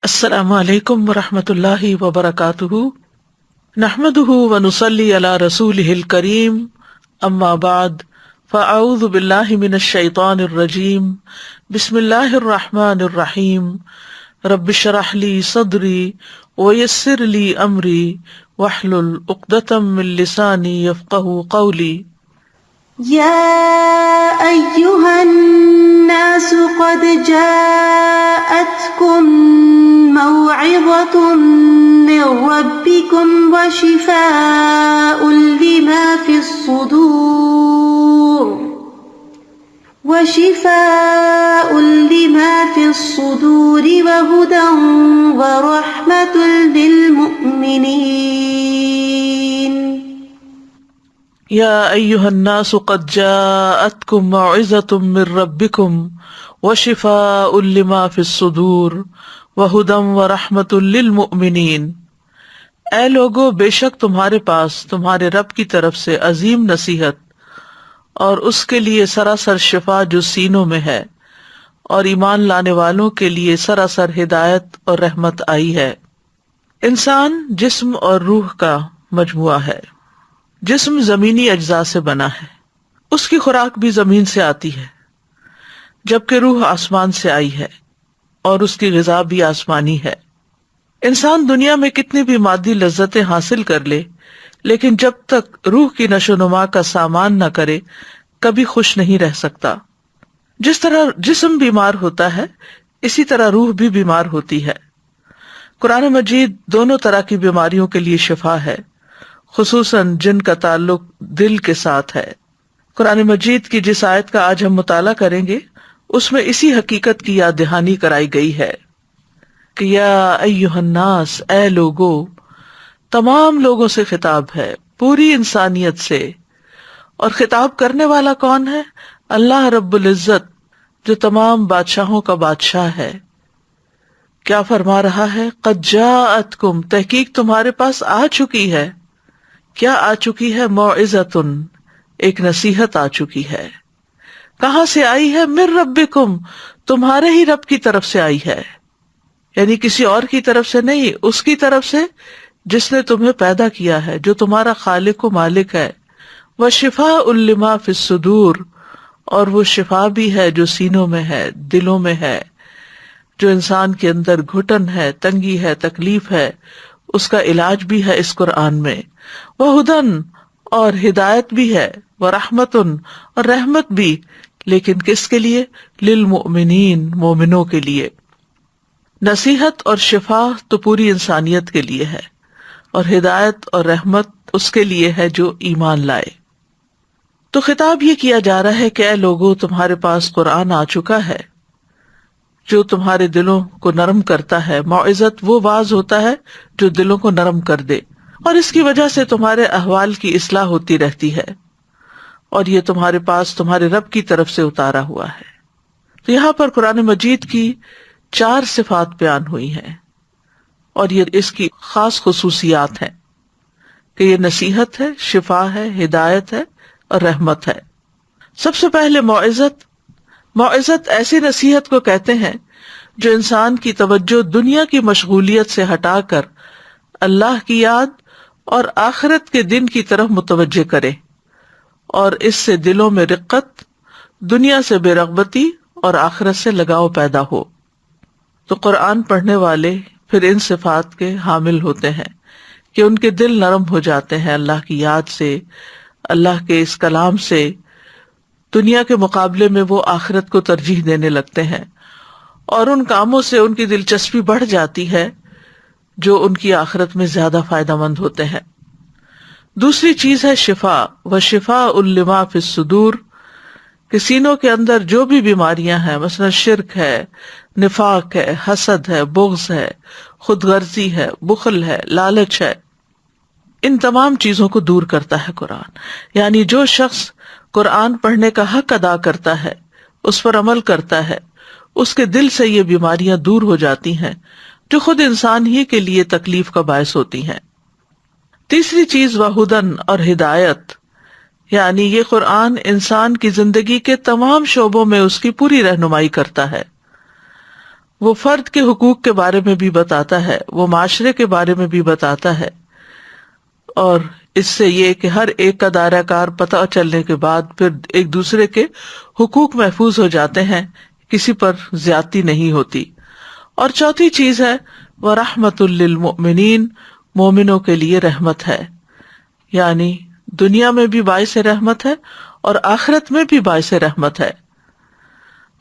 السلام علیکم ورحمۃ اللہ وبرکاتہ، نحمده ونصلی علی رسولہ الکریم، اما بعد فاعوذ باللہ من الشیطان الرجیم، بسم اللہ الرحمن الرحیم، رب اشرح لی صدری ویسر لی امری واحلل عقدۃ من لسانی یفقہوا قولی۔ يا أيها الناس قد جاءتكم موعظة من ربكم وشفاء لما في الصدور وهدى ورحمة للمؤمنين۔ یا ایھا الناس قد جاءتکم موعظۃ من ربکم وشفاء لما فی الصدور وہدی ورحمۃ للمؤمنین۔ اے لوگو، بے شک تمہارے پاس تمہارے رب کی طرف سے عظیم نصیحت اور اس کے لیے سراسر شفا جو سینوں میں ہے، اور ایمان لانے والوں کے لیے سراسر ہدایت اور رحمت آئی ہے۔ انسان جسم اور روح کا مجموعہ ہے۔ جسم زمینی اجزاء سے بنا ہے، اس کی خوراک بھی زمین سے آتی ہے، جبکہ روح آسمان سے آئی ہے اور اس کی غذا بھی آسمانی ہے۔ انسان دنیا میں کتنی بھی مادی لذتیں حاصل کر لے، لیکن جب تک روح کی نشو و نما کا سامان نہ کرے کبھی خوش نہیں رہ سکتا۔ جس طرح جسم بیمار ہوتا ہے، اسی طرح روح بھی بیمار ہوتی ہے۔ قرآن مجید دونوں طرح کی بیماریوں کے لیے شفا ہے، خصوصاً جن کا تعلق دل کے ساتھ ہے۔ قرآن مجید کی جس آیت کا آج ہم مطالعہ کریں گے، اس میں اسی حقیقت کی یاد دہانی کرائی گئی ہے کہ یا ایھا الناس، اے لوگو، تمام لوگوں سے خطاب ہے، پوری انسانیت سے۔ اور خطاب کرنے والا کون ہے؟ اللہ رب العزت، جو تمام بادشاہوں کا بادشاہ ہے۔ کیا فرما رہا ہے؟ قد جاءتکم، تحقیق تمہارے پاس آ چکی ہے۔ کیا آ چکی ہے؟ موعظۃ، ایک نصیحت آ چکی ہے۔ کہاں سے آئی ہے؟ من ربکم، تمہارے ہی رب کی طرف سے آئی ہے، یعنی کسی اور کی طرف سے نہیں، اس کی طرف سے جس نے تمہیں پیدا کیا ہے، جو تمہارا خالق و مالک ہے۔ وشفاء لما فی الصدور، اور وہ شفا بھی ہے جو سینوں میں ہے، دلوں میں ہے، جو انسان کے اندر گھٹن ہے، تنگی ہے، تکلیف ہے، اس کا علاج بھی ہے اس قرآن میں۔ وہدن، اور ہدایت بھی ہے، ورحمتن، اور رحمت بھی، لیکن کس کے لیے؟ للمؤمنین، مومنوں کے لیے۔ نصیحت اور شفا تو پوری انسانیت کے لیے ہے، اور ہدایت اور رحمت اس کے لیے ہے جو ایمان لائے۔ تو خطاب یہ کیا جا رہا ہے کہ اے لوگو، تمہارے پاس قرآن آ چکا ہے جو تمہارے دلوں کو نرم کرتا ہے۔ موعظت وہ واعظ ہوتا ہے جو دلوں کو نرم کر دے، اور اس کی وجہ سے تمہارے احوال کی اصلاح ہوتی رہتی ہے، اور یہ تمہارے پاس تمہارے رب کی طرف سے اتارا ہوا ہے۔ تو یہاں پر قرآن مجید کی 4 صفات بیان ہوئی ہیں، اور یہ اس کی خاص خصوصیات ہیں کہ یہ نصیحت ہے، شفا ہے، ہدایت ہے اور رحمت ہے۔ سب سے پہلے موعظت ایسی نصیحت کو کہتے ہیں جو انسان کی توجہ دنیا کی مشغولیت سے ہٹا کر اللہ کی یاد اور آخرت کے دن کی طرف متوجہ کرے، اور اس سے دلوں میں رقت، دنیا سے بے رغبتی اور آخرت سے لگاؤ پیدا ہو۔ تو قرآن پڑھنے والے پھر ان صفات کے حامل ہوتے ہیں کہ ان کے دل نرم ہو جاتے ہیں اللہ کی یاد سے، اللہ کے اس کلام سے۔ دنیا کے مقابلے میں وہ آخرت کو ترجیح دینے لگتے ہیں، اور ان کاموں سے ان کی دلچسپی بڑھ جاتی ہے جو ان کی آخرت میں زیادہ فائدہ مند ہوتے ہیں۔ دوسری چیز ہے شفا، وشفاء لما فی الصدور، کہ سینوں کے اندر جو بھی بیماریاں ہیں، مثلا شرک ہے، نفاق ہے، حسد ہے، بغض ہے، خود غرضی ہے، بخل ہے، لالچ ہے، ان تمام چیزوں کو دور کرتا ہے قرآن۔ یعنی جو شخص قرآن پڑھنے کا حق ادا کرتا ہے، اس پر عمل کرتا ہے، اس کے دل سے یہ بیماریاں دور ہو جاتی ہیں جو خود انسان ہی کے لیے تکلیف کا باعث ہوتی ہیں۔ تیسری چیز وہدن، اور ہدایت، یعنی یہ قرآن انسان کی زندگی کے تمام شعبوں میں اس کی پوری رہنمائی کرتا ہے۔ وہ فرد کے حقوق کے بارے میں بھی بتاتا ہے، وہ معاشرے کے بارے میں بھی بتاتا ہے، اور اس سے یہ کہ ہر ایک کا دائرہ کار پتہ چلنے کے بعد پھر ایک دوسرے کے حقوق محفوظ ہو جاتے ہیں، کسی پر زیادتی نہیں ہوتی۔ اور چوتھی چیز ہے وَرَحْمَةٌ لِّلْمُؤْمِنِينَ، مومنوں کے لیے رحمت ہے، یعنی دنیا میں بھی باعث رحمت ہے اور آخرت میں بھی باعث رحمت ہے۔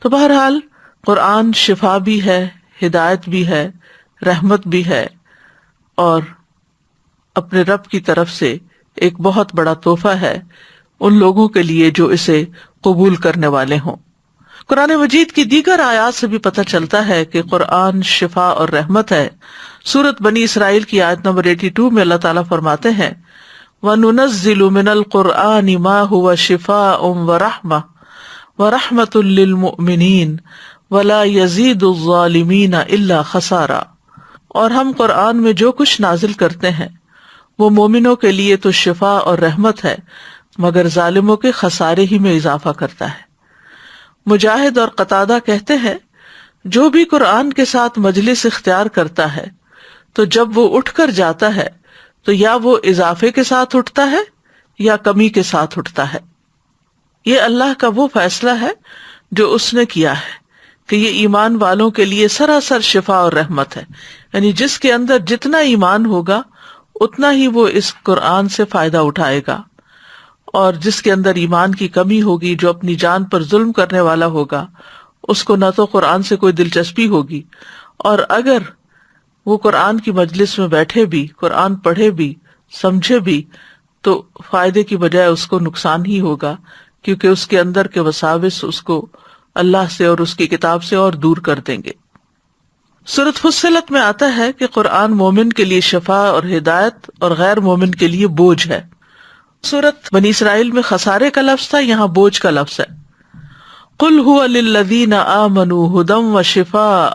تو بہرحال قرآن شفا بھی ہے، ہدایت بھی ہے، رحمت بھی ہے، اور اپنے رب کی طرف سے ایک بہت بڑا تحفہ ہے ان لوگوں کے لیے جو اسے قبول کرنے والے ہوں۔ قرآن مجید کی دیگر آیات سے بھی پتہ چلتا ہے کہ قرآن شفا اور رحمت ہے۔ سورۃ بنی اسرائیل کی آیت نمبر 82 میں اللہ تعالیٰ فرماتے ہیں وَنُنَزِّلُ مِنَ الْقُرْآنِ مَا هُوَ شِفَاءٌ وَرَحْمَةٌ وَرَحْمَةٌ لِّلْمُؤْمِنِينَ وَلَا يَزِيدُ الظَّالِمِينَ إِلَّا خَسَارًا، اور ہم قرآن میں جو کچھ نازل کرتے ہیں وہ مومنوں کے لیے تو شفا اور رحمت ہے، مگر ظالموں کے خسارے ہی میں اضافہ کرتا ہے۔ مجاہد اور قتادہ کہتے ہیں جو بھی قرآن کے ساتھ مجلس اختیار کرتا ہے تو جب وہ اٹھ کر جاتا ہے تو یا وہ اضافے کے ساتھ اٹھتا ہے یا کمی کے ساتھ اٹھتا ہے۔ یہ اللہ کا وہ فیصلہ ہے جو اس نے کیا ہے کہ یہ ایمان والوں کے لیے سراسر شفا اور رحمت ہے، یعنی جس کے اندر جتنا ایمان ہوگا اتنا ہی وہ اس قرآن سے فائدہ اٹھائے گا، اور جس کے اندر ایمان کی کمی ہوگی، جو اپنی جان پر ظلم کرنے والا ہوگا، اس کو نہ تو قرآن سے کوئی دلچسپی ہوگی، اور اگر وہ قرآن کی مجلس میں بیٹھے بھی، قرآن پڑھے بھی، سمجھے بھی، تو فائدے کی بجائے اس کو نقصان ہی ہوگا، کیونکہ اس کے اندر کے وساوس اس کو اللہ سے اور اس کی کتاب سے اور دور کر دیں گے۔ سورۃ فصلت میں آتا ہے کہ قرآن مومن کے لیے شفا اور ہدایت اور غیر مومن کے لیے بوجھ ہے۔ سورۃ بنی اسرائیل میں خسارے کا لفظ تھا، یہاں بوجھ کا لفظ ہے۔ قل هو للذین آمنوا ھدی وشفاء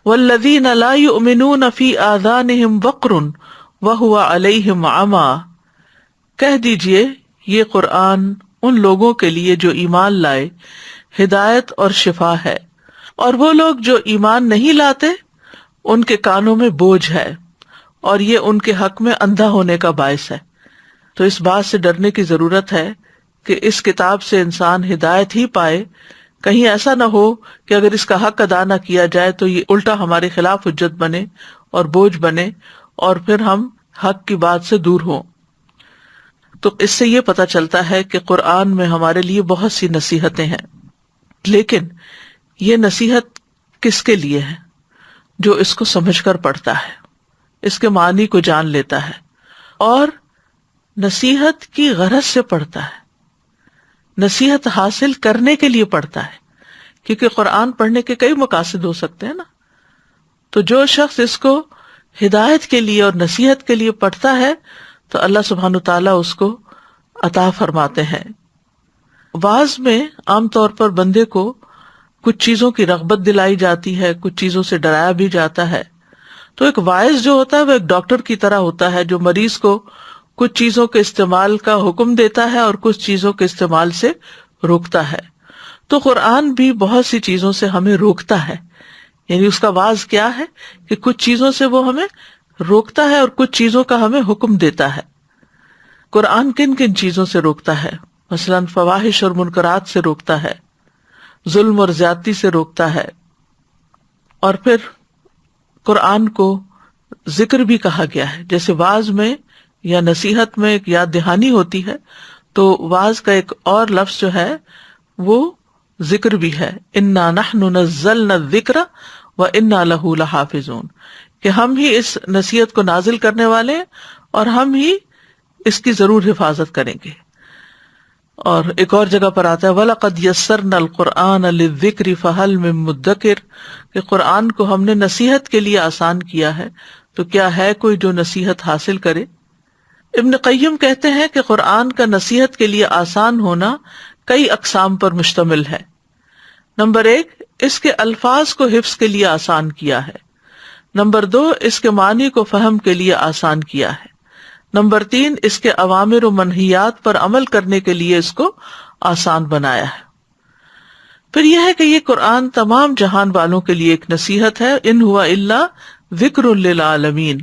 والذین لا یؤمنون فی آذانہم وقر وہو علیہم عمی، کہہ دیجئے یہ قرآن ان لوگوں کے لیے جو ایمان لائے ہدایت اور شفا ہے، اور وہ لوگ جو ایمان نہیں لاتے ان کے کانوں میں بوجھ ہے، اور یہ ان کے حق میں اندھا ہونے کا باعث ہے۔ تو اس بات سے ڈرنے کی ضرورت ہے کہ اس کتاب سے انسان ہدایت ہی پائے، کہیں ایسا نہ ہو کہ اگر اس کا حق ادا نہ کیا جائے تو یہ الٹا ہمارے خلاف حجت بنے اور بوجھ بنے، اور پھر ہم حق کی بات سے دور ہوں۔ تو اس سے یہ پتہ چلتا ہے کہ قرآن میں ہمارے لیے بہت سی نصیحتیں ہیں، لیکن یہ نصیحت کس کے لیے ہے؟ جو اس کو سمجھ کر پڑھتا ہے، اس کے معنی کو جان لیتا ہے، اور نصیحت کی غرض سے پڑھتا ہے، نصیحت حاصل کرنے کے لیے پڑھتا ہے، کیونکہ قرآن پڑھنے کے کئی مقاصد ہو سکتے ہیں نا۔ تو جو شخص اس کو ہدایت کے لیے اور نصیحت کے لیے پڑھتا ہے تو اللہ سبحانہ تعالیٰ اس کو عطا فرماتے ہیں۔ وعظ میں عام طور پر بندے کو کچھ چیزوں کی رغبت دلائی جاتی ہے، کچھ چیزوں سے ڈرایا بھی جاتا ہے۔ تو ایک واعظ جو ہوتا ہے وہ ایک ڈاکٹر کی طرح ہوتا ہے جو مریض کو کچھ چیزوں کے استعمال کا حکم دیتا ہے اور کچھ چیزوں کے استعمال سے روکتا ہے۔ تو قرآن بھی بہت سی چیزوں سے ہمیں روکتا ہے، یعنی اس کا واعظ کیا ہے کہ کچھ چیزوں سے وہ ہمیں روکتا ہے اور کچھ چیزوں کا ہمیں حکم دیتا ہے۔ قرآن کن کن چیزوں سے روکتا ہے؟ مثلاً فواحش اور منکرات سے روکتا ہے، ظلم اور زیادتی سے روکتا ہے، اور پھر قرآن کو ذکر بھی کہا گیا ہے۔ جیسے واعظ میں یا نصیحت میں ایک یاد دہانی ہوتی ہے، تو واعظ کا ایک اور لفظ جو ہے وہ ذکر بھی ہے، انا نحن نزلنا الذکر وانا لہ لحافظون، کہ ہم ہی اس نصیحت کو نازل کرنے والے ہیں اور ہم ہی اس کی ضرور حفاظت کریں گے۔ اور ایک اور جگہ پر آتا ہے وَلَقَدْ يَسَّرْنَا الْقُرْآنَ لِلذِّكْرِ فَهَلْ مِن مُدَّكِرٍ، کہ قرآن کو ہم نے نصیحت کے لیے آسان کیا ہے، تو کیا ہے کوئی جو نصیحت حاصل کرے؟ ابن قیم کہتے ہیں کہ قرآن کا نصیحت کے لیے آسان ہونا کئی اقسام پر مشتمل ہے۔ نمبر 1، اس کے الفاظ کو حفظ کے لیے آسان کیا ہے۔ نمبر 2، اس کے معنی کو فہم کے لیے آسان کیا ہے۔ نمبر 3، اس کے اوامر و منہیات پر عمل کرنے کے لیے اس کو آسان بنایا ہے۔ پھر یہ ہے کہ یہ قرآن تمام جہان والوں کے لیے ایک نصیحت ہے، ان ہوا الا ذکر للعالمین.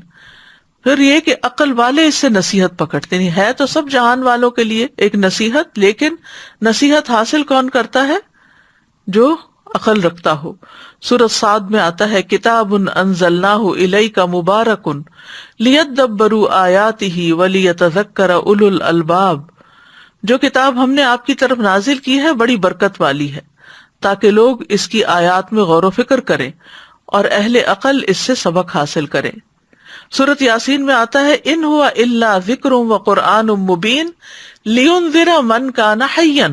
پھر یہ کہ عقل والے اس سے نصیحت پکڑتے نہیں، ہے تو سب جہان والوں کے لیے ایک نصیحت، لیکن نصیحت حاصل کون کرتا ہے؟ جو عقل رکھتا ہو. سورۃ صاد میں آتا ہے کتاب انزلناہ الیک مبارک لیدبروا آیاتہ ولیتذکر اولو الالباب. جو کتاب ہم نے آپ کی طرف نازل کی ہے بڑی برکت والی ہے تاکہ لوگ اس کی آیات میں غور و فکر کریں اور اہل عقل اس سے سبق حاصل کریں. سورۃ یاسین میں آتا ہے ان ہوا الا ذکر وقرآن مبین لینذر من کان حیا،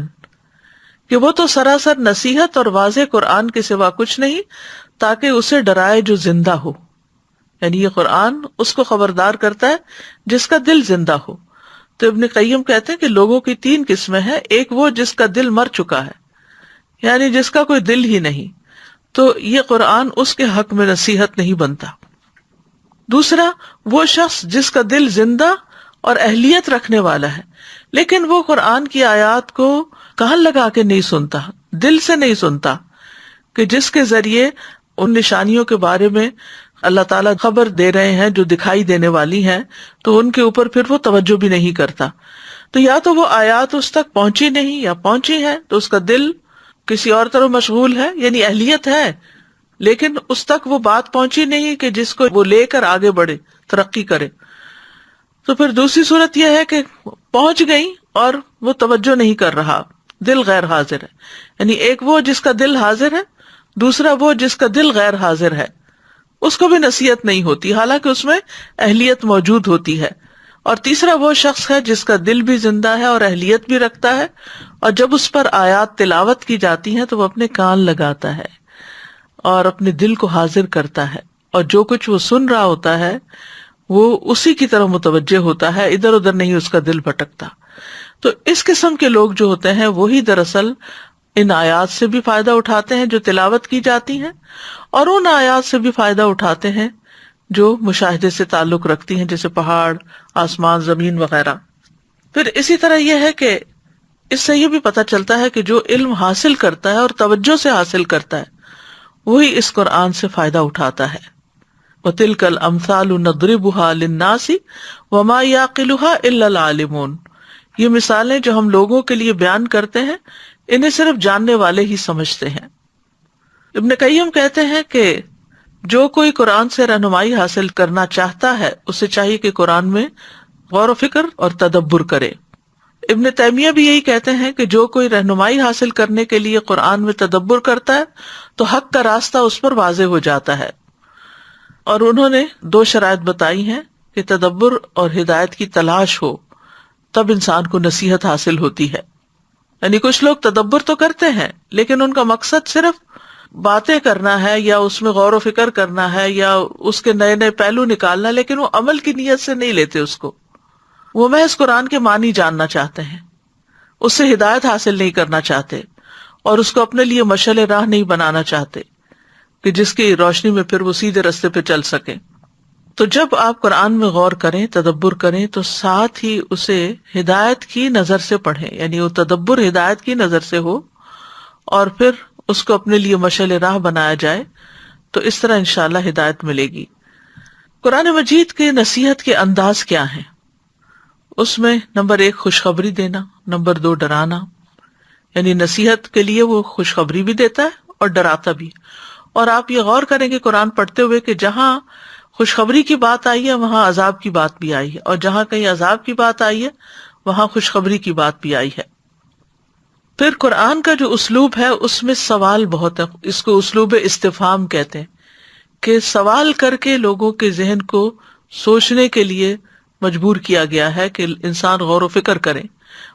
کہ وہ تو سراسر نصیحت اور واضح قرآن کے سوا کچھ نہیں تاکہ اسے ڈرائے جو زندہ ہو. یعنی یہ قرآن اس کو خبردار کرتا ہے جس کا دل زندہ ہو. تو ابن قیم کہتے ہیں کہ لوگوں کی 3 قسمیں ہیں. ایک وہ جس کا دل مر چکا ہے، یعنی جس کا کوئی دل ہی نہیں، تو یہ قرآن اس کے حق میں نصیحت نہیں بنتا. دوسرا وہ شخص جس کا دل زندہ اور اہلیت رکھنے والا ہے، لیکن وہ قرآن کی آیات کو کان لگا کے نہیں سنتا، دل سے نہیں سنتا، کہ جس کے ذریعے ان نشانیوں کے بارے میں اللہ تعالیٰ خبر دے رہے ہیں جو دکھائی دینے والی ہیں، تو ان کے اوپر پھر وہ توجہ بھی نہیں کرتا. تو یا تو وہ آیات اس تک پہنچی نہیں، یا پہنچی ہے تو اس کا دل کسی اور طرف مشغول ہے، یعنی اہلیت ہے لیکن اس تک وہ بات پہنچی نہیں کہ جس کو وہ لے کر آگے بڑھے، ترقی کرے. تو پھر دوسری صورت یہ ہے کہ پہنچ گئی اور وہ توجہ نہیں کر رہا، دل غیر حاضر ہے. یعنی ایک وہ جس کا دل حاضر ہے، دوسرا وہ جس کا دل غیر حاضر ہے، اس کو بھی نصیحت نہیں ہوتی حالانکہ اس میں اہلیت موجود ہوتی ہے. اور تیسرا وہ شخص ہے جس کا دل بھی زندہ ہے اور اہلیت بھی رکھتا ہے، اور جب اس پر آیات تلاوت کی جاتی ہیں تو وہ اپنے کان لگاتا ہے اور اپنے دل کو حاضر کرتا ہے، اور جو کچھ وہ سن رہا ہوتا ہے وہ اسی کی طرف متوجہ ہوتا ہے، ادھر ادھر نہیں اس کا دل بھٹکتا. تو اس قسم کے لوگ جو ہوتے ہیں وہی دراصل ان آیات سے بھی فائدہ اٹھاتے ہیں جو تلاوت کی جاتی ہیں، اور ان آیات سے بھی فائدہ اٹھاتے ہیں جو مشاہدے سے تعلق رکھتی ہیں، جیسے پہاڑ، آسمان، زمین وغیرہ. پھر اسی طرح یہ ہے کہ اس سے یہ بھی پتہ چلتا ہے کہ جو علم حاصل کرتا ہے اور توجہ سے حاصل کرتا ہے وہی اس قرآن سے فائدہ اٹھاتا ہے. وَتِلْكَ الْأَمْثَالُ نَضْرِبُهَا لِلنَّاسِ وَمَا يَعْقِلُهَا إِلَّا الْعَالِمُونَ. یہ مثالیں جو ہم لوگوں کے لیے بیان کرتے ہیں انہیں صرف جاننے والے ہی سمجھتے ہیں. ابن قیم کہتے ہیں کہ جو کوئی قرآن سے رہنمائی حاصل کرنا چاہتا ہے اسے چاہیے کہ قرآن میں غور و فکر اور تدبر کرے. ابن تیمیہ بھی یہی کہتے ہیں کہ جو کوئی رہنمائی حاصل کرنے کے لیے قرآن میں تدبر کرتا ہے تو حق کا راستہ اس پر واضح ہو جاتا ہے. اور انہوں نے 2 شرائط بتائی ہیں کہ تدبر اور ہدایت کی تلاش ہو تب انسان کو نصیحت حاصل ہوتی ہے. یعنی کچھ لوگ تدبر تو کرتے ہیں لیکن ان کا مقصد صرف باتیں کرنا ہے یا اس میں غور و فکر کرنا ہے یا اس کے نئے نئے پہلو نکالنا، لیکن وہ عمل کی نیت سے نہیں لیتے اس کو. وہ محض قرآن کے معنی جاننا چاہتے ہیں، اس سے ہدایت حاصل نہیں کرنا چاہتے اور اس کو اپنے لیے مشعل راہ نہیں بنانا چاہتے کہ جس کی روشنی میں پھر وہ سیدھے راستے پہ چل سکیں. تو جب آپ قرآن میں غور کریں، تدبر کریں، تو ساتھ ہی اسے ہدایت کی نظر سے پڑھیں، یعنی وہ تدبر ہدایت کی نظر سے ہو اور پھر اس کو اپنے لیے مشعل راہ بنایا جائے، تو اس طرح انشاءاللہ ہدایت ملے گی. قرآن مجید کے نصیحت کے انداز کیا ہیں؟ اس میں نمبر 1 خوشخبری دینا، نمبر 2 ڈرانا. یعنی نصیحت کے لیے وہ خوشخبری بھی دیتا ہے اور ڈراتا بھی. اور آپ یہ غور کریں گے قرآن پڑھتے ہوئے کہ جہاں خوشخبری کی بات آئی ہے وہاں عذاب کی بات بھی آئی ہے، اور جہاں کہیں عذاب کی بات آئی ہے وہاں خوشخبری کی بات بھی آئی ہے. پھر قرآن کا جو اسلوب ہے اس میں سوال بہت ہے، اس کو اسلوب استفہام کہتے ہیں، کہ سوال کر کے لوگوں کے ذہن کو سوچنے کے لیے مجبور کیا گیا ہے کہ انسان غور و فکر کرے.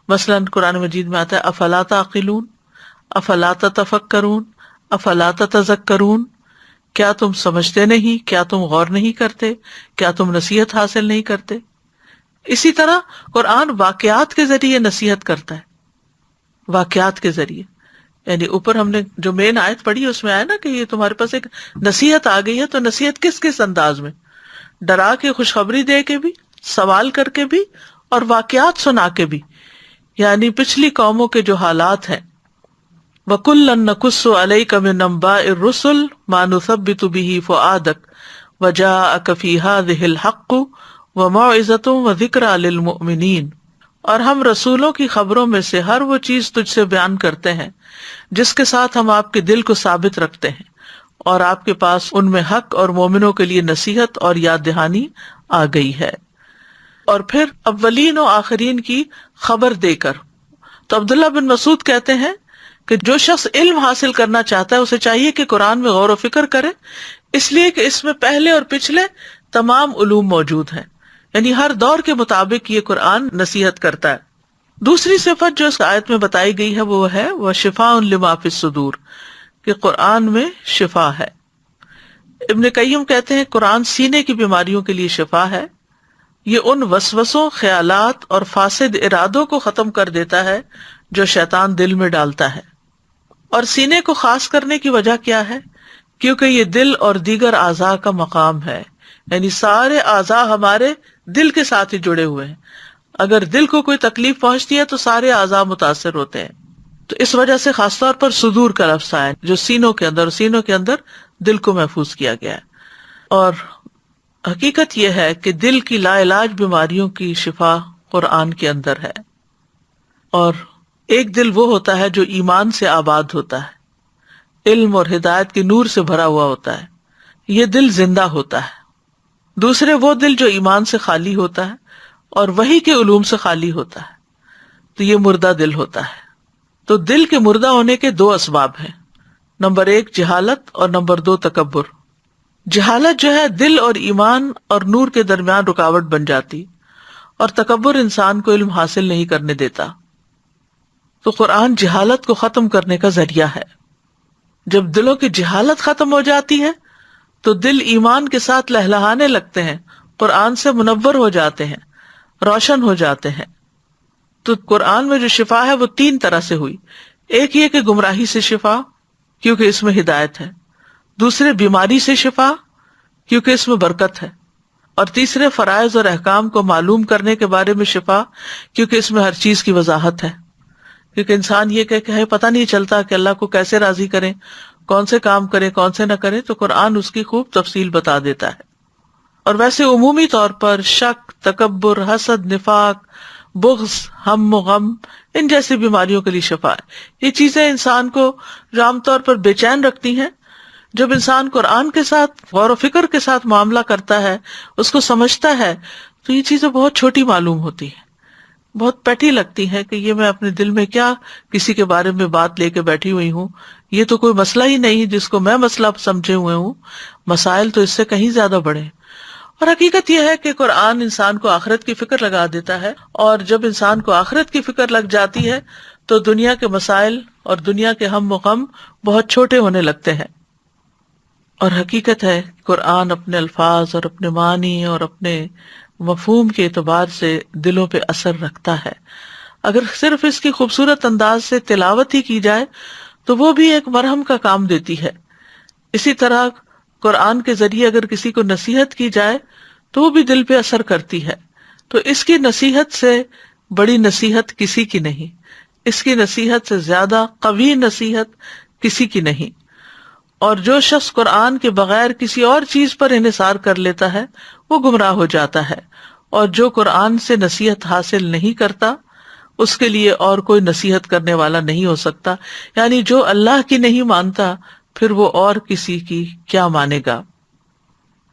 مثلاً قرآن مجید میں آتا ہے افلا تعقلون، افلا تتفکرون، افلا تتذکرون. کیا تم سمجھتے نہیں؟ کیا تم غور نہیں کرتے؟ کیا تم نصیحت حاصل نہیں کرتے؟ اسی طرح قرآن واقعات کے ذریعے نصیحت کرتا ہے، واقعات کے ذریعے. یعنی اوپر ہم نے جو مین آیت پڑھی اس میں آیا نا کہ یہ تمہارے پاس ایک نصیحت آ گئی ہے، تو نصیحت کس کس انداز میں؟ ڈرا کے، خوشخبری دے کے بھی، سوال کر کے بھی، اور واقعات سنا کے بھی. یعنی پچھلی قوموں کے جو حالات ہیں وَكُلًّا نَّقُصُّ عَلَيْكَ مِنْ أَنْبَاءِ الرُّسُلِ مَا نُثَبِّتُ بِهِ فُؤَادَكَ وَجَاءَكَ فِي هَٰذِهِ الْحَقُّ وَمَوْعِظَةٌ وَذِكْرَىٰ لِلْمُؤْمِنِينَ، اور ہم رسولوں کی خبروں میں سے ہر وہ چیز تجھ سے بیان کرتے ہیں جس کے ساتھ ہم آپ کے دل کو ثابت رکھتے ہیں، اور آپ کے پاس ان میں حق اور مومنوں کے لیے نصیحت اور یاد دہانی آ گئی ہے۔ اور پھر اولین و آخرین کی خبر دے کر۔ تو عبداللہ بن مسعود کہتے ہیں کہ جو شخص علم حاصل کرنا چاہتا ہے اسے چاہیے کہ قرآن میں غور و فکر کرے، اس لیے کہ اس میں پہلے اور پچھلے تمام علوم موجود ہیں، یعنی ہر دور کے مطابق یہ قرآن نصیحت کرتا ہے۔ دوسری صفت جو اس آیت میں بتائی گئی ہے وہ ہے وَشِفَاءٌ لِمَا فِی الصُّدُورِ، کہ قرآن میں شفا ہے۔ ابن قیم کہتے ہیں قرآن سینے کی بیماریوں کے لیے شفا ہے، یہ ان وسوسوں، خیالات اور فاسد ارادوں کو ختم کر دیتا ہے جو شیطان دل میں ڈالتا ہے۔ اور سینے کو خاص کرنے کی وجہ کیا ہے؟ کیونکہ یہ دل اور دیگر اعضاء کا مقام ہے، یعنی سارے اعضاء ہمارے دل کے ساتھ ہی جڑے ہوئے ہیں، اگر دل کو کوئی تکلیف پہنچتی ہے تو سارے اعضاء متاثر ہوتے ہیں۔ تو اس وجہ سے خاص طور پر صدور کا لفظ آیا جو سینوں کے اندر، سینوں کے اندر دل کو محفوظ کیا گیا ہے۔ اور حقیقت یہ ہے کہ دل کی لا علاج بیماریوں کی شفا قرآن کے اندر ہے، اور ایک دل وہ ہوتا ہے جو ایمان سے آباد ہوتا ہے، علم اور ہدایت کے نور سے بھرا ہوا ہوتا ہے، یہ دل زندہ ہوتا ہے۔ دوسرے وہ دل جو ایمان سے خالی ہوتا ہے اور وحی کے علوم سے خالی ہوتا ہے، تو یہ مردہ دل ہوتا ہے۔ تو دل کے مردہ ہونے کے دو اسباب ہیں، نمبر 1 جہالت اور نمبر 2 تکبر۔ جہالت جو ہے دل اور ایمان اور نور کے درمیان رکاوٹ بن جاتی، اور تکبر انسان کو علم حاصل نہیں کرنے دیتا۔ تو قرآن جہالت کو ختم کرنے کا ذریعہ ہے۔ جب دلوں کی جہالت ختم ہو جاتی ہے تو دل ایمان کے ساتھ لہلہانے لگتے ہیں، قرآن سے منور ہو جاتے ہیں، روشن ہو جاتے ہیں۔ تو قرآن میں جو شفا ہے وہ 3 طرح سے ہوئی۔ ایک یہ کہ گمراہی سے شفا، کیونکہ اس میں ہدایت ہے، دوسرے بیماری سے شفا کیونکہ اس میں برکت ہے، اور تیسرے فرائض اور احکام کو معلوم کرنے کے بارے میں شفا کیونکہ اس میں ہر چیز کی وضاحت ہے۔ کیونکہ انسان یہ کہ پتہ نہیں چلتا کہ اللہ کو کیسے راضی کریں، کون سے کام کریں کون سے نہ کریں، تو قرآن اس کی خوب تفصیل بتا دیتا ہے۔ اور ویسے عمومی طور پر شک، تکبر، حسد، نفاق، بغض، ہم و غم، ان جیسی بیماریوں کے لیے شفا ہے۔ یہ چیزیں انسان کو جو عام طور پر بے چین رکھتی ہیں، جب انسان قرآن کے ساتھ غور و فکر کے ساتھ معاملہ کرتا ہے، اس کو سمجھتا ہے، تو یہ چیزیں بہت چھوٹی معلوم ہوتی ہیں، بہت پیٹی لگتی ہیں کہ یہ میں اپنے دل میں کیا کسی کے بارے میں بات لے کے بیٹھی ہوئی ہوں، یہ تو کوئی مسئلہ ہی نہیں جس کو میں مسئلہ سمجھے ہوئے ہوں، مسائل تو اس سے کہیں زیادہ بڑے ہیں۔ اور حقیقت یہ ہے کہ قرآن انسان کو آخرت کی فکر لگا دیتا ہے، اور جب انسان کو آخرت کی فکر لگ جاتی ہے تو دنیا کے مسائل اور دنیا کے ہم و غم بہت چھوٹے ہونے لگتے ہیں۔ اور حقیقت ہے قرآن اپنے الفاظ اور اپنے معنی اور اپنے مفہوم کے اعتبار سے دلوں پہ اثر رکھتا ہے۔ اگر صرف اس کی خوبصورت انداز سے تلاوت ہی کی جائے تو وہ بھی ایک مرہم کا کام دیتی ہے۔ اسی طرح قرآن کے ذریعے اگر کسی کو نصیحت کی جائے تو وہ بھی دل پہ اثر کرتی ہے۔ تو اس کی نصیحت سے بڑی نصیحت کسی کی نہیں، اس کی نصیحت سے زیادہ قوی نصیحت کسی کی نہیں۔ اور جو شخص قرآن کے بغیر کسی اور چیز پر انحصار کر لیتا ہے وہ گمراہ ہو جاتا ہے، اور جو قرآن سے نصیحت حاصل نہیں کرتا اس کے لیے اور کوئی نصیحت کرنے والا نہیں ہو سکتا۔ یعنی جو اللہ کی نہیں مانتا پھر وہ اور کسی کی کیا مانے گا۔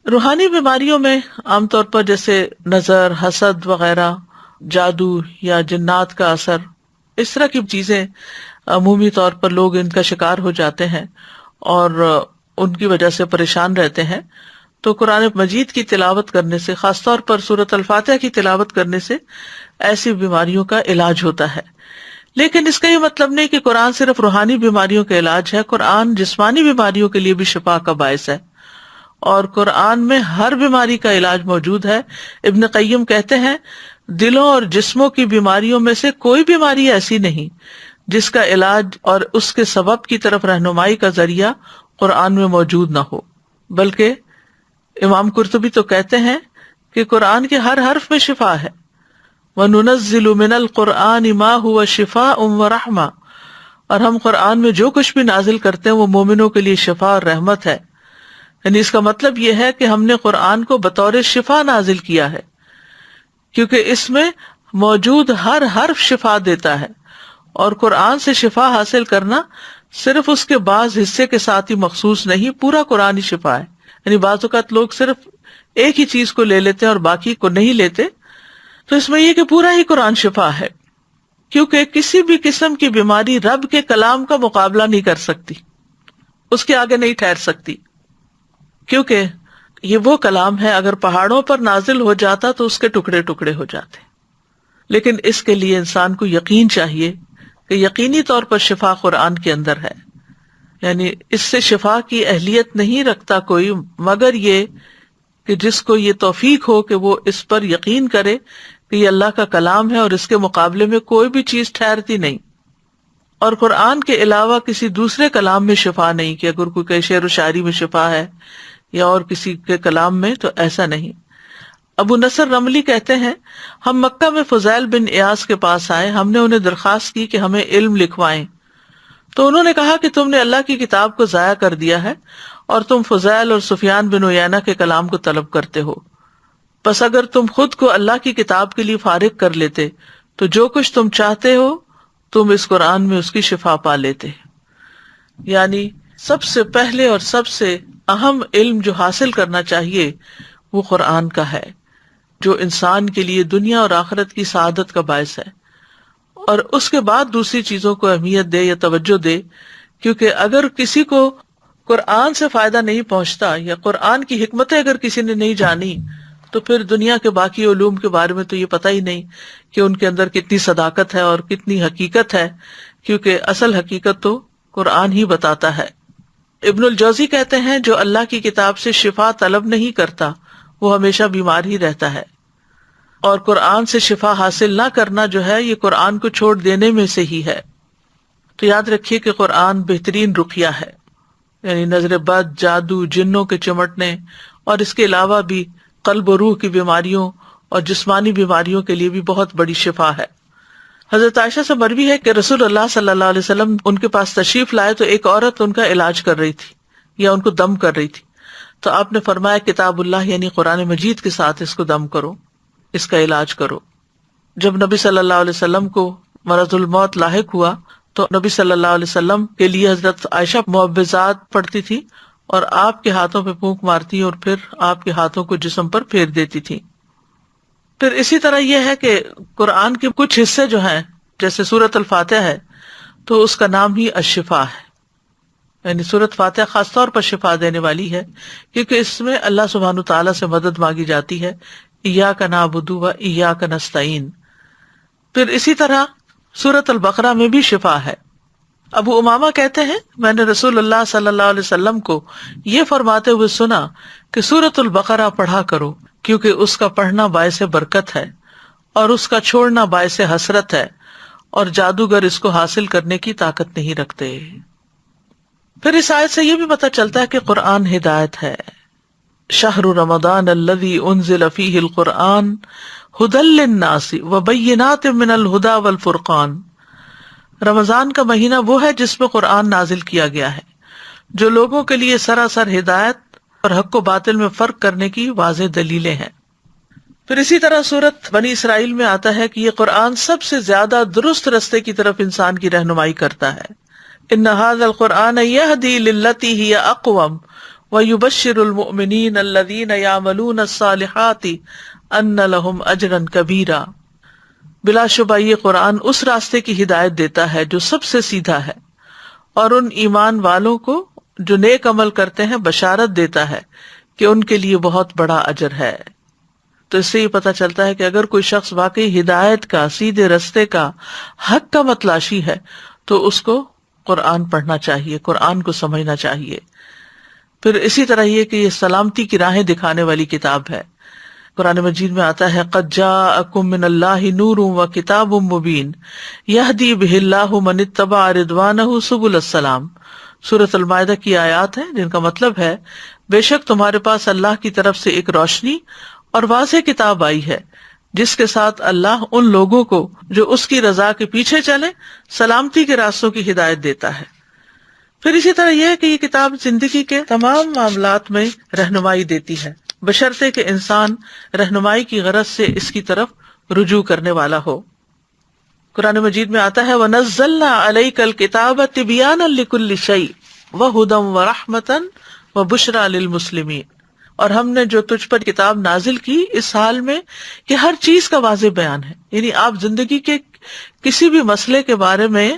روحانی بیماریوں میں عام طور پر جیسے نظر، حسد وغیرہ، جادو یا جنات کا اثر، اس طرح کی چیزیں عمومی طور پر لوگ ان کا شکار ہو جاتے ہیں اور ان کی وجہ سے پریشان رہتے ہیں۔ تو قرآن مجید کی تلاوت کرنے سے، خاص طور پر سورۃ الفاتحہ کی تلاوت کرنے سے ایسی بیماریوں کا علاج ہوتا ہے۔ لیکن اس کا یہ مطلب نہیں کہ قرآن صرف روحانی بیماریوں کا علاج ہے، قرآن جسمانی بیماریوں کے لیے بھی شفا کا باعث ہے، اور قرآن میں ہر بیماری کا علاج موجود ہے۔ ابن قیم کہتے ہیں دلوں اور جسموں کی بیماریوں میں سے کوئی بیماری ایسی نہیں جس کا علاج اور اس کے سبب کی طرف رہنمائی کا ذریعہ قرآن میں موجود نہ ہو، بلکہ امام قرطبی تو کہتے ہیں کہ قرآن کے ہر حرف میں شفا ہے۔ وَنُنَزِّلُ مِنَ الْقُرْآنِ مَا هُوَ شِفَاءٌ وَرَحْمَةٌ اور ہم قرآن میں جو کچھ بھی نازل کرتے ہیں وہ مومنوں کے لیے شفا اور رحمت ہے. یعنی اس کا مطلب یہ ہے کہ ہم نے قرآن کو بطور شفا نازل کیا ہے، کیونکہ اس میں موجود ہر حرف شفا دیتا ہے، اور قرآن سے شفا حاصل کرنا صرف اس کے بعض حصے کے ساتھ ہی مخصوص نہیں، پورا قرآن ہی شفا ہے. یعنی بعض اوقات لوگ صرف ایک ہی چیز کو لے لیتے ہیں اور باقی کو نہیں لیتے، تو اس میں یہ کہ پورا ہی قرآن شفا ہے، کیونکہ کسی بھی قسم کی بیماری رب کے کلام کا مقابلہ نہیں کر سکتی، اس کے آگے نہیں ٹھہر سکتی، کیونکہ یہ وہ کلام ہے اگر پہاڑوں پر نازل ہو جاتا تو اس کے ٹکڑے ٹکڑے ہو جاتے. لیکن اس کے لیے انسان کو یقین چاہیے کہ یقینی طور پر شفا قرآن کے اندر ہے. یعنی اس سے شفا کی اہلیت نہیں رکھتا کوئی مگر یہ کہ جس کو یہ توفیق ہو کہ وہ اس پر یقین کرے کہ یہ اللہ کا کلام ہے اور اس کے مقابلے میں کوئی بھی چیز ٹھہرتی نہیں. اور قرآن کے علاوہ کسی دوسرے کلام میں شفا نہیں، کہ اگر کوئی شعر و شاعری میں شفا ہے یا اور کسی کے کلام میں، تو ایسا نہیں. ابو نصر رملی کہتے ہیں ہم مکہ میں فضیل بن ایاس کے پاس آئے، ہم نے انہیں درخواست کی کہ ہمیں علم لکھوائیں، تو انہوں نے کہا کہ تم نے اللہ کی کتاب کو ضائع کر دیا ہے اور تم فضیل اور سفیان بن عیینہ کے کلام کو طلب کرتے ہو. بس اگر تم خود کو اللہ کی کتاب کے لیے فارغ کر لیتے تو جو کچھ تم چاہتے ہو تم اس قرآن میں اس کی شفا پا لیتے. یعنی سب سے پہلے اور سب سے اہم علم جو حاصل کرنا چاہیے وہ قرآن کا ہے، جو انسان کے لیے دنیا اور آخرت کی سعادت کا باعث ہے. اور اس کے بعد دوسری چیزوں کو اہمیت دے یا توجہ دے، کیونکہ اگر کسی کو قرآن سے فائدہ نہیں پہنچتا یا قرآن کی حکمتیں اگر کسی نے نہیں جانی تو پھر دنیا کے باقی علوم کے بارے میں تو یہ پتہ ہی نہیں کہ ان کے اندر کتنی صداقت ہے اور کتنی حقیقت ہے، کیونکہ اصل حقیقت تو قرآن ہی بتاتا ہے. ابن الجوزی کہتے ہیں جو اللہ کی کتاب سے شفا طلب نہیں کرتا وہ ہمیشہ بیمار ہی رہتا ہے، اور قرآن سے شفا حاصل نہ کرنا جو ہے یہ قرآن کو چھوڑ دینے میں سے ہی ہے. تو یاد رکھیے کہ قرآن بہترین رقیہ ہے، یعنی نظر بد، جادو، جنوں کے چمٹنے، اور اس کے علاوہ بھی قلب و روح کی بیماریوں اور جسمانی بیماریوں کے لیے بھی بہت بڑی شفا ہے. حضرت عائشہ سے مروی ہے کہ رسول اللہ صلی اللہ علیہ وسلم ان کے پاس تشریف لائے تو ایک عورت ان کا علاج کر رہی تھی یا ان کو دم کر رہی تھی، تو آپ نے فرمایا کتاب اللہ یعنی قرآن مجید کے ساتھ اس کو دم کرو، اس کا علاج کرو. جب نبی صلی اللہ علیہ وسلم کو مرض الموت لاحق ہوا تو نبی صلی اللہ علیہ وسلم کے لیے حضرت عائشہ معوذات پڑھتی تھی اور آپ کے ہاتھوں پہ پھونک مارتی اور پھر آپ کے ہاتھوں کو جسم پر پھیر دیتی تھی. پھر اسی طرح یہ ہے کہ قرآن کے کچھ حصے جو ہیں جیسے سورۃ الفاتحہ ہے تو اس کا نام ہی الشفا ہے، یعنی سورۃ فاتحہ خاص طور پر شفا دینے والی ہے، کیونکہ اس میں اللہ سبحانہ تعالیٰ سے مدد مانگی جاتی ہے، ایاک نعبد و ایاک نستعین. پھر اسی طرح سورۃ البقرہ میں بھی شفا ہے. ابو امامہ کہتے ہیں میں نے رسول اللہ صلی اللہ علیہ وسلم کو یہ فرماتے ہوئے سنا کہ سورۃ البقرہ پڑھا کرو، کیونکہ اس کا پڑھنا باعث برکت ہے اور اس کا چھوڑنا باعث حسرت ہے، اور جادوگر اس کو حاصل کرنے کی طاقت نہیں رکھتے. پھر اس آیت سے یہ بھی پتہ چلتا ہے کہ قرآن ہدایت ہے. شہر رمضان الذی انزل فیہ القرآن ھدی للناس وبینات من الھدی والفرقان. رمضان کا مہینہ وہ ہے جس میں قرآن نازل کیا گیا ہے، جو لوگوں کے لیے سراسر ہدایت اور حق و باطل میں فرق کرنے کی واضح دلیلیں ہیں. پھر اسی طرح سورۃ بنی اسرائیل میں آتا ہے کہ یہ قرآن سب سے زیادہ درست رستے کی طرف انسان کی رہنمائی کرتا ہے. ان ھذا القرآن یہدی للتی ہی اقوم ویبشر المؤمنین الذین یعملون الصالحات ان لہم اجرا کبیرا. بلا شبہ یہ قرآن اس راستے کی ہدایت دیتا ہے جو سب سے سیدھا ہے، اور ان ایمان والوں کو جو نیک عمل کرتے ہیں بشارت دیتا ہے کہ ان کے لیے بہت بڑا اجر ہے. تو اس سے یہ پتہ چلتا ہے کہ اگر کوئی شخص واقعی ہدایت کا، سیدھے رستے کا، حق کا متلاشی ہے تو اس کو قرآن پڑھنا چاہیے، قرآن کو سمجھنا چاہیے. پھر اسی طرح یہ کہ یہ سلامتی کی راہیں دکھانے والی کتاب ہے. قرآن مجید میں آتا ہے قد جاءکم من اللہ نور وکتاب مبین یہدی بہ اللہ من اتبع رضوانہ سبل السلام. سورۃ المائدہ کی آیات ہیں جن کا مطلب ہے بے شک تمہارے پاس اللہ کی طرف سے ایک روشنی اور واضح کتاب آئی ہے جس کے ساتھ اللہ ان لوگوں کو جو اس کی رضا کے پیچھے چلے سلامتی کے راستوں کی ہدایت دیتا ہے۔ پھر اسی طرح یہ ہے کہ یہ کتاب زندگی کے تمام معاملات میں رہنمائی دیتی ہے، بشرطے کہ انسان رہنمائی کی غرض سے اس کی طرف رجوع کرنے والا ہو۔ قرآن مجید میں آتا ہے وَنَزَّلْنَا عَلَيْكَ الْكِتَابَ تِبْيَانًا لِكُلِّ شَيْءٍ وَهُدًى وَرَحْمَةً وَبُشْرَى لِلْمُسْلِمِينَ، اور ہم نے جو تجھ پر کتاب نازل کی اس حال میں کہ ہر چیز کا واضح بیان ہے، یعنی آپ زندگی کے کسی بھی مسئلے کے بارے میں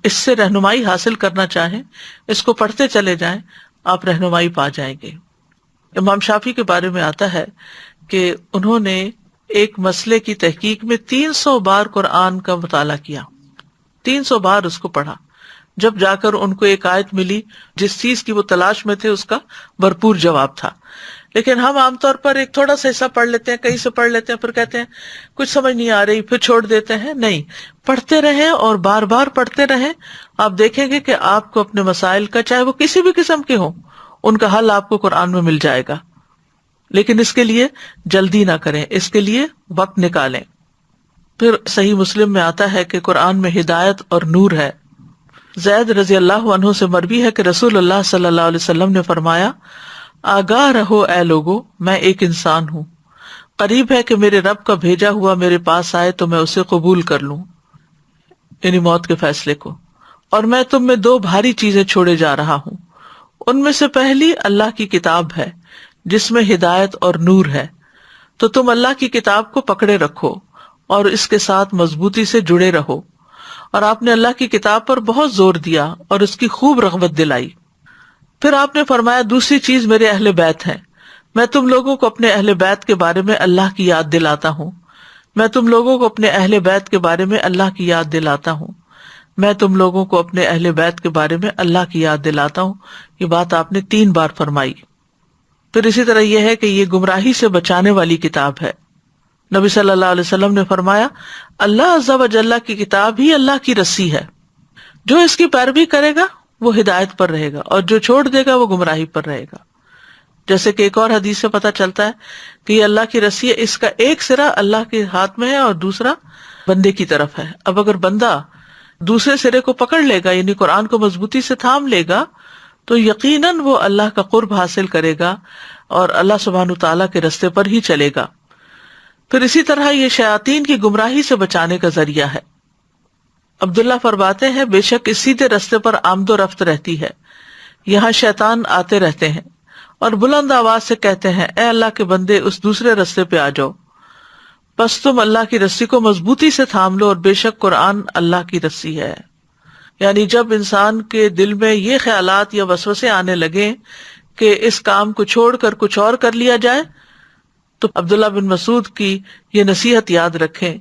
اس سے رہنمائی حاصل کرنا چاہیں، اس کو پڑھتے چلے جائیں، آپ رہنمائی پا جائیں گے۔ امام شافعی کے بارے میں آتا ہے کہ انہوں نے ایک مسئلے کی تحقیق میں 300 بار قرآن کا مطالعہ کیا، 300 بار اس کو پڑھا، جب جا کر ان کو ایک آیت ملی جس چیز کی وہ تلاش میں تھے اس کا بھرپور جواب تھا۔ لیکن ہم عام طور پر ایک تھوڑا سا حصہ پڑھ لیتے ہیں، کہیں سے پڑھ لیتے ہیں، پھر کہتے ہیں کچھ سمجھ نہیں آ رہی، پھر چھوڑ دیتے ہیں۔ نہیں، پڑھتے رہیں اور بار بار پڑھتے رہیں، آپ دیکھیں گے کہ آپ کو اپنے مسائل کا، چاہے وہ کسی بھی قسم کے ہوں، ان کا حل آپ کو قرآن میں مل جائے گا۔ لیکن اس کے لیے جلدی نہ کریں، اس کے لیے وقت نکالیں۔ پھر صحیح مسلم میں آتا ہے کہ قرآن میں ہدایت اور نور ہے۔ زید رضی اللہ عنہ سے مروی ہے کہ رسول اللہ صلی اللہ علیہ وسلم نے فرمایا آگاہ رہو اے لوگو، میں ایک انسان ہوں، قریب ہے کہ میرے رب کا بھیجا ہوا میرے پاس آئے تو میں اسے قبول کر لوں، یعنی موت کے فیصلے کو، اور میں تم میں 2 بھاری چیزیں چھوڑے جا رہا ہوں، ان میں سے پہلی اللہ کی کتاب ہے جس میں ہدایت اور نور ہے، تو تم اللہ کی کتاب کو پکڑے رکھو اور اس کے ساتھ مضبوطی سے جڑے رہو۔ اور آپ نے اللہ کی کتاب پر بہت زور دیا اور اس کی خوب رغبت دلائی۔ پھر آپ نے فرمایا دوسری چیز میرے اہل بیت ہیں، میں تم لوگوں کو اپنے اہل بیت کے بارے میں اللہ کی یاد دلاتا ہوں، میں تم لوگوں کو اپنے اہل بیت کے بارے میں اللہ کی یاد دلاتا ہوں، میں تم لوگوں کو اپنے اہل بیت کے بارے میں اللہ کی یاد دلاتا ہوں۔ یہ بات آپ نے 3 بار فرمائی۔ پھر اسی طرح یہ ہے کہ یہ گمراہی سے بچانے والی کتاب ہے۔ نبی صلی اللہ علیہ وسلم نے فرمایا اللہ عز و جل کی کتاب ہی اللہ کی رسی ہے، جو اس کی پیروی کرے گا وہ ہدایت پر رہے گا اور جو چھوڑ دے گا وہ گمراہی پر رہے گا۔ جیسے کہ ایک اور حدیث سے پتہ چلتا ہے کہ یہ اللہ کی رسی ہے، اس کا ایک سرا اللہ کے ہاتھ میں ہے اور دوسرا بندے کی طرف ہے۔ اب اگر بندہ دوسرے سرے کو پکڑ لے گا، یعنی قرآن کو مضبوطی سے تھام لے گا، تو یقیناً وہ اللہ کا قرب حاصل کرے گا اور اللہ سبحانہ تعالیٰ کے رستے پر ہی چلے گا۔ پھر اسی طرح یہ شیاطین کی گمراہی سے بچانے کا ذریعہ ہے۔ عبداللہ فرماتے ہیں بے شک اس سیدھے رستے پر آمد و رفت رہتی ہے، یہاں شیطان آتے رہتے ہیں اور بلند آواز سے کہتے ہیں اے اللہ کے بندے اس دوسرے رستے پہ آ جاؤ، بس تم اللہ کی رسی کو مضبوطی سے تھام لو اور بے شک قرآن اللہ کی رسی ہے۔ یعنی جب انسان کے دل میں یہ خیالات یا وسوسے آنے لگیں کہ اس کام کو چھوڑ کر کچھ اور کر لیا جائے، تو عبداللہ بن مسعود کی یہ نصیحت یاد رکھیں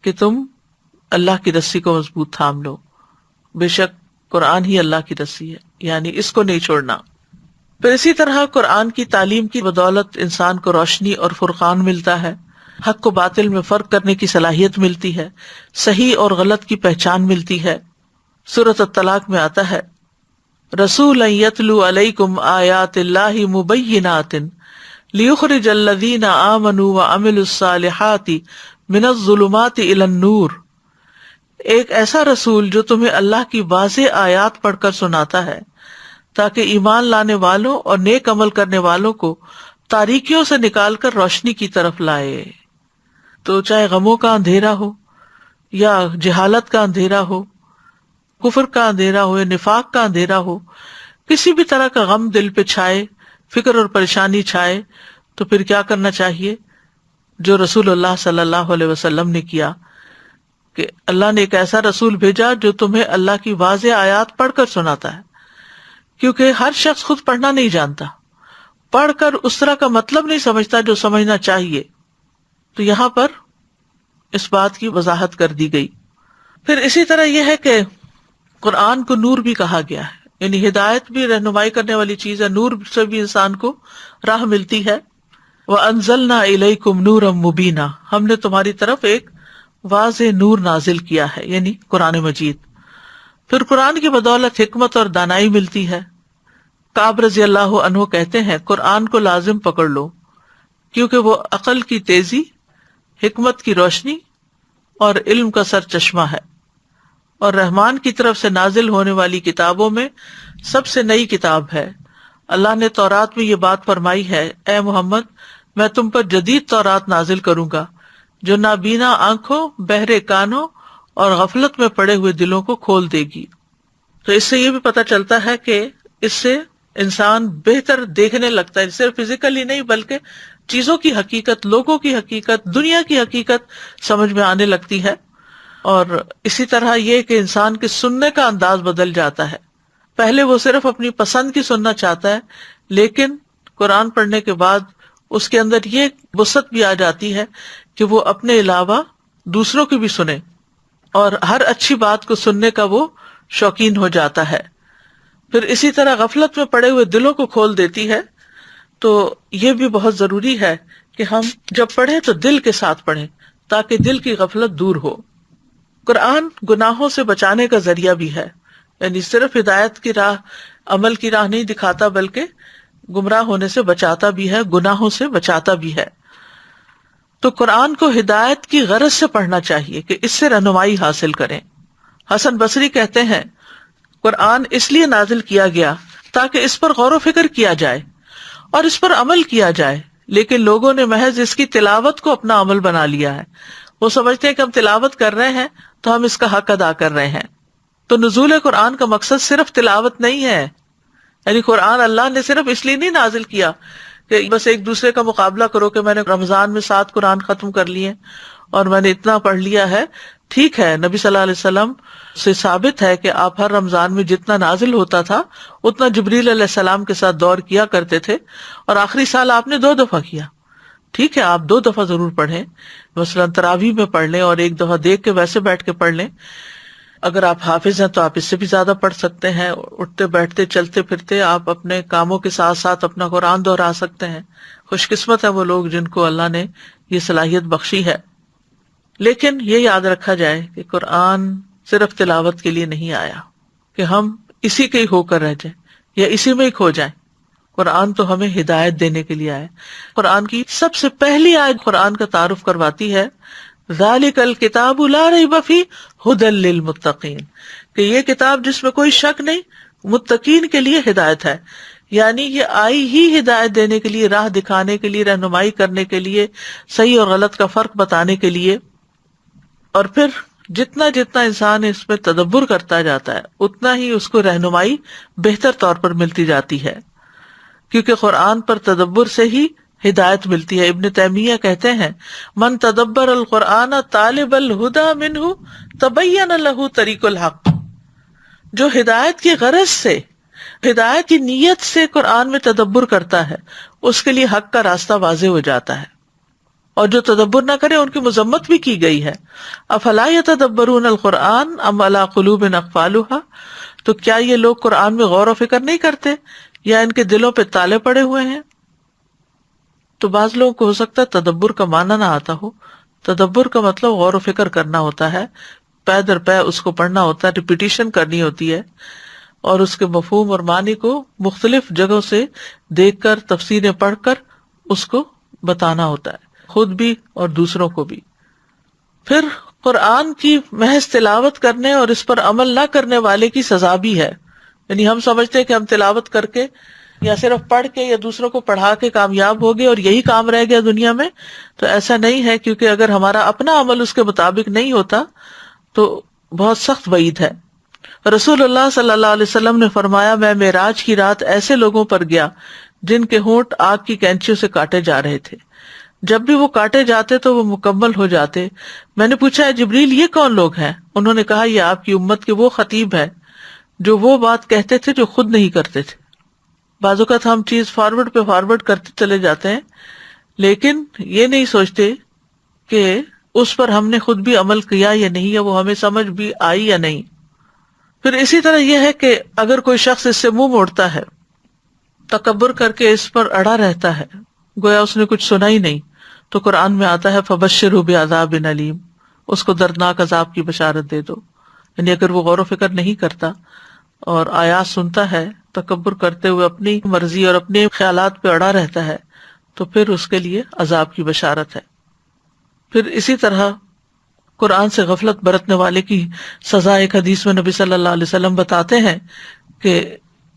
کہ تم اللہ کی رسی کو مضبوط تھام لو، بے شک قرآن ہی اللہ کی رسی ہے، یعنی اس کو نہیں چھوڑنا۔ پھر اسی طرح قرآن کی تعلیم کی بدولت انسان کو روشنی اور فرقان ملتا ہے، حق کو باطل میں فرق کرنے کی صلاحیت ملتی ہے، صحیح اور غلط کی پہچان ملتی ہے۔ سورۃ الطلاق میں آتا ہے رسولا یتلو علیکم آیات اللہ مبینات لیخرج الذین آمنوا وعملوا الصالحات من الظلمات الی النور، ایک ایسا رسول جو تمہیں اللہ کی واضح آیات پڑھ کر سناتا ہے تاکہ ایمان لانے والوں اور نیک عمل کرنے والوں کو تاریکیوں سے نکال کر روشنی کی طرف لائے۔ تو چاہے غموں کا اندھیرا ہو یا جہالت کا اندھیرا ہو، کفر کا اندھیرا ہو یا نفاق کا اندھیرا ہو، کسی بھی طرح کا غم دل پہ چھائے، فکر اور پریشانی چھائے، تو پھر کیا کرنا چاہیے؟ جو رسول اللہ صلی اللہ علیہ وسلم نے کیا کہ اللہ نے ایک ایسا رسول بھیجا جو تمہیں اللہ کی واضح آیات پڑھ کر سناتا ہے، کیونکہ ہر شخص خود پڑھنا نہیں جانتا، پڑھ کر اس طرح کا مطلب نہیں سمجھتا جو سمجھنا چاہیے، تو یہاں پر اس بات کی وضاحت کر دی گئی۔ پھر اسی طرح یہ ہے کہ قرآن کو نور بھی کہا گیا ہے، یعنی ہدایت بھی رہنمائی کرنے والی چیز ہے، نور سے بھی انسان کو راہ ملتی ہے۔ وَأَنزَلْنَا إِلَيْكُمْ نُورًا مُبِينًا، ہم نے تمہاری طرف ایک واضح نور نازل کیا ہے، یعنی قرآن مجید۔ پھر قرآن کی بدولت حکمت اور دانائی ملتی ہے۔ کعب رضی اللہ عنہ کہتے ہیں قرآن کو لازم پکڑ لو، کیونکہ وہ عقل کی تیزی، حکمت کی روشنی اور علم کا سر چشمہ ہے، اور رحمان کی طرف سے نازل ہونے والی کتابوں میں سب سے نئی کتاب ہے۔ اللہ نے تورات میں یہ بات فرمائی ہے، اے محمد میں تم پر جدید تورات نازل کروں گا جو نابینا آنکھوں، بہرے کانوں اور غفلت میں پڑے ہوئے دلوں کو کھول دے گی۔ تو اس سے یہ بھی پتہ چلتا ہے کہ اس سے انسان بہتر دیکھنے لگتا ہے، صرف فزیکلی نہیں بلکہ چیزوں کی حقیقت، لوگوں کی حقیقت، دنیا کی حقیقت سمجھ میں آنے لگتی ہے۔ اور اسی طرح یہ کہ انسان کے سننے کا انداز بدل جاتا ہے۔ پہلے وہ صرف اپنی پسند کی سننا چاہتا ہے، لیکن قرآن پڑھنے کے بعد اس کے اندر یہ وسعت بھی آ جاتی ہے کہ وہ اپنے علاوہ دوسروں کی بھی سنے، اور ہر اچھی بات کو سننے کا وہ شوقین ہو جاتا ہے۔ پھر اسی طرح غفلت میں پڑے ہوئے دلوں کو کھول دیتی ہے۔ تو یہ بھی بہت ضروری ہے کہ ہم جب پڑھیں تو دل کے ساتھ پڑھیں تاکہ دل کی غفلت دور ہو۔ قرآن گناہوں سے بچانے کا ذریعہ بھی ہے، یعنی صرف ہدایت کی راہ، عمل کی راہ نہیں دکھاتا بلکہ گمراہ ہونے سے بچاتا بھی ہے، گناہوں سے بچاتا بھی ہے۔ تو قرآن کو ہدایت کی غرض سے پڑھنا چاہیے کہ اس سے رہنمائی حاصل کریں۔ حسن بصری کہتے ہیں قرآن اس لیے نازل کیا گیا تاکہ اس پر غور و فکر کیا جائے اور اس پر عمل کیا جائے، لیکن لوگوں نے محض اس کی تلاوت کو اپنا عمل بنا لیا ہے۔ وہ سمجھتے ہیں کہ ہم تلاوت کر رہے ہیں تو ہم اس کا حق ادا کر رہے ہیں۔ تو نزول قرآن کا مقصد صرف تلاوت نہیں ہے، یعنی قرآن اللہ نے صرف اس لیے نہیں نازل کیا کہ بس ایک دوسرے کا مقابلہ کرو کہ میں نے رمضان میں 7 قرآن ختم کر لیے اور میں نے اتنا پڑھ لیا ہے۔ ٹھیک ہے، نبی صلی اللہ علیہ وسلم سے ثابت ہے کہ آپ ہر رمضان میں جتنا نازل ہوتا تھا اتنا جبریل علیہ السلام کے ساتھ دور کیا کرتے تھے، اور آخری سال آپ نے 2 دفعہ کیا۔ ٹھیک ہے، آپ 2 دفعہ ضرور پڑھیں، مثلا تراویح میں پڑھ لیں اور 1 دفعہ دیکھ کے ویسے بیٹھ کے پڑھ لیں۔ اگر آپ حافظ ہیں تو آپ اس سے بھی زیادہ پڑھ سکتے ہیں، اٹھتے بیٹھتے چلتے پھرتے آپ اپنے کاموں کے ساتھ ساتھ اپنا قرآن دہرا سکتے ہیں۔ خوش قسمت ہے وہ لوگ جن کو اللہ نے یہ صلاحیت بخشی ہے۔ لیکن یہ یاد رکھا جائے کہ قرآن صرف تلاوت کے لیے نہیں آیا کہ ہم اسی کے ہی ہو کر رہ جائیں یا اسی میں ہی کھو جائیں۔ قرآن تو ہمیں ہدایت دینے کے لیے آیا۔ قرآن کی سب سے پہلی آیت قرآن کا تعارف کرواتی ہے، ذالک الکتاب لا ریب فیہ ھدی للمتقین، کہ یہ کتاب جس میں کوئی شک نہیں، متقین کے لیے ہدایت ہے۔ یعنی یہ آئی ہی ہدایت دینے کے لیے، راہ دکھانے کے لیے، رہنمائی کرنے کے لیے، صحیح اور غلط کا فرق بتانے کے لیے۔ اور پھر جتنا جتنا انسان اس میں تدبر کرتا جاتا ہے اتنا ہی اس کو رہنمائی بہتر طور پر ملتی جاتی ہے، کیونکہ قرآن پر تدبر سے ہی ہدایت ملتی ہے۔ ابن تیمیہ کہتے ہیں، من تدبر القرآن طالب الہدی منہ تبین لہ طریق الحق، جو ہدایت کی غرض سے، ہدایت کی نیت سے قرآن میں تدبر کرتا ہے اس کے لیے حق کا راستہ واضح ہو جاتا ہے، اور جو تدبر نہ کرے ان کی مذمت بھی کی گئی ہے۔ افلا یتدبرون القرآن ام علی قلوب اقفالها، تو کیا یہ لوگ قرآن میں غور و فکر نہیں کرتے یا ان کے دلوں پہ تالے پڑے ہوئے ہیں؟ تو بعض لوگوں کو ہو سکتا ہے تدبر کا معنی نہ آتا ہو۔ تدبر کا مطلب غور و فکر کرنا ہوتا ہے، پے در پے اس کو پڑھنا ہوتا ہے، ریپیٹیشن کرنی ہوتی ہے، اور اس کے مفہوم اور معنی کو مختلف جگہوں سے دیکھ کر، تفسیریں پڑھ کر اس کو بتانا ہوتا ہے، خود بھی اور دوسروں کو بھی۔ پھر قرآن کی محض تلاوت کرنے اور اس پر عمل نہ کرنے والے کی سزا بھی ہے۔ یعنی ہم سمجھتے ہیں کہ ہم تلاوت کر کے یا صرف پڑھ کے یا دوسروں کو پڑھا کے کامیاب ہو گئے اور یہی کام رہ گیا دنیا میں، تو ایسا نہیں ہے، کیونکہ اگر ہمارا اپنا عمل اس کے مطابق نہیں ہوتا تو بہت سخت وعید ہے۔ رسول اللہ صلی اللہ علیہ وسلم نے فرمایا، میں معراج کی رات ایسے لوگوں پر گیا جن کے ہونٹ آگ کی کینچیوں سے کاٹے جا رہے تھے، جب بھی وہ کاٹے جاتے تو وہ مکمل ہو جاتے۔ میں نے پوچھا، جبریل یہ کون لوگ ہیں؟ انہوں نے کہا، یہ آپ کی امت کے وہ خطیب ہیں جو وہ بات کہتے تھے جو خود نہیں کرتے تھے۔ بعض اوقات ہم چیز فارورڈ پہ فارورڈ کرتے چلے جاتے ہیں، لیکن یہ نہیں سوچتے کہ اس پر ہم نے خود بھی عمل کیا یا نہیں، یا وہ ہمیں سمجھ بھی آئی یا نہیں۔ پھر اسی طرح یہ ہے کہ اگر کوئی شخص اس سے منہ موڑتا ہے، تکبر کر کے اس پر اڑا رہتا ہے، گویا اس نے کچھ سنا ہی نہیں، تو قرآن میں آتا ہے فبشرہ بعذاب علیم، اس کو دردناک عذاب کی بشارت دے دو۔ یعنی اگر وہ غور و فکر نہیں کرتا اور آیات سنتا ہے، تکبر کرتے ہوئے اپنی مرضی اور اپنے خیالات پہ اڑا رہتا ہے، تو پھر اس کے لیے عذاب کی بشارت ہے۔ پھر اسی طرح قرآن سے غفلت برتنے والے کی سزا ایک حدیث میں نبی صلی اللہ علیہ وسلم بتاتے ہیں کہ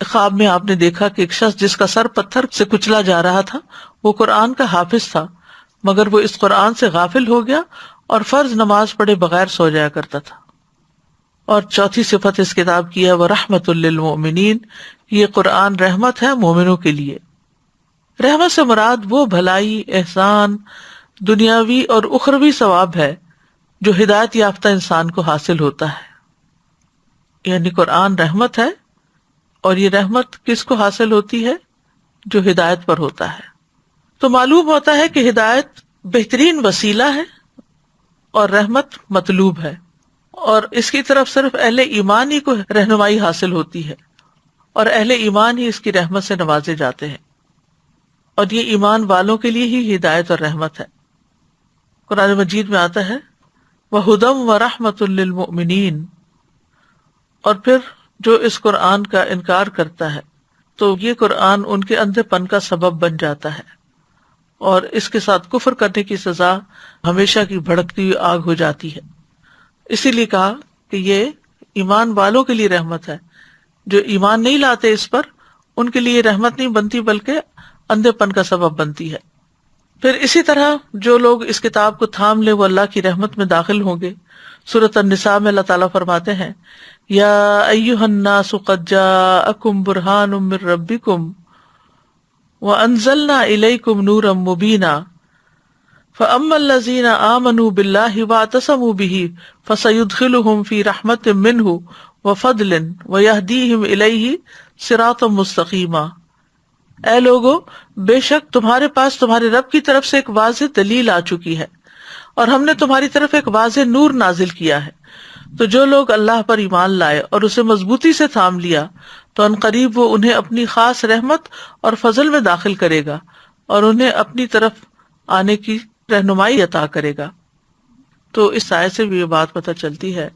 خواب میں آپ نے دیکھا کہ ایک شخص جس کا سر پتھر سے کچلا جا رہا تھا وہ قرآن کا حافظ تھا، مگر وہ اس قرآن سے غافل ہو گیا اور فرض نماز پڑھے بغیر سو جایا کرتا تھا۔ اور چوتھی صفت اس کتاب کی ہے وَرَحْمَةٌ لِّلْمُؤْمِنِينَ، یہ قرآن رحمت ہے مومنوں کے لیے۔ رحمت سے مراد وہ بھلائی، احسان، دنیاوی اور اخروی ثواب ہے جو ہدایت یافتہ انسان کو حاصل ہوتا ہے۔ یعنی قرآن رحمت ہے، اور یہ رحمت کس کو حاصل ہوتی ہے؟ جو ہدایت پر ہوتا ہے۔ تو معلوم ہوتا ہے کہ ہدایت بہترین وسیلہ ہے اور رحمت مطلوب ہے، اور اس کی طرف صرف اہل ایمان ہی کو رہنمائی حاصل ہوتی ہے، اور اہل ایمان ہی اس کی رحمت سے نوازے جاتے ہیں، اور یہ ایمان والوں کے لیے ہی ہدایت اور رحمت ہے۔ قرآن مجید میں آتا ہے وَهُدًى وَرَحْمَةٌ لِّلْمُؤْمِنِينَ، اور پھر جو اس قرآن کا انکار کرتا ہے تو یہ قرآن ان کے اندھے پن کا سبب بن جاتا ہے، اور اس کے ساتھ کفر کرنے کی سزا ہمیشہ کی بھڑکتی ہوئی آگ ہو جاتی ہے۔ اسی لیے کہا کہ یہ ایمان والوں کے لیے رحمت ہے، جو ایمان نہیں لاتے اس پر ان کے لیے رحمت نہیں بنتی بلکہ اندھے پن کا سبب بنتی ہے۔ پھر اسی طرح جو لوگ اس کتاب کو تھام لے وہ اللہ کی رحمت میں داخل ہوں گے۔ سورۃ النساء میں اللہ تعالیٰ فرماتے ہیں یا ایھا الناس قد جاءکم برہان من ربکم وانزلنا الیکم نورا مبینا فاما الذین آمنوا باللہ واعتصموا بہ فسیدخلہم فی رحمت منہ وفضل ویہدیہم الیہ صراطا مستقیما۔ اے لوگو، بے شک تمہارے پاس تمہارے رب کی طرف سے ایک واضح دلیل آ چکی ہے، اور ہم نے تمہاری طرف ایک واضح نور نازل کیا ہے، تو جو لوگ اللہ پر ایمان لائے اور اسے مضبوطی سے تھام لیا تو ان قریب وہ انہیں اپنی خاص رحمت اور فضل میں داخل کرے گا اور انہیں اپنی طرف آنے کی رہنمائی عطا کرے گا۔ تو اس آیت سے بھی یہ بات پتہ چلتی ہے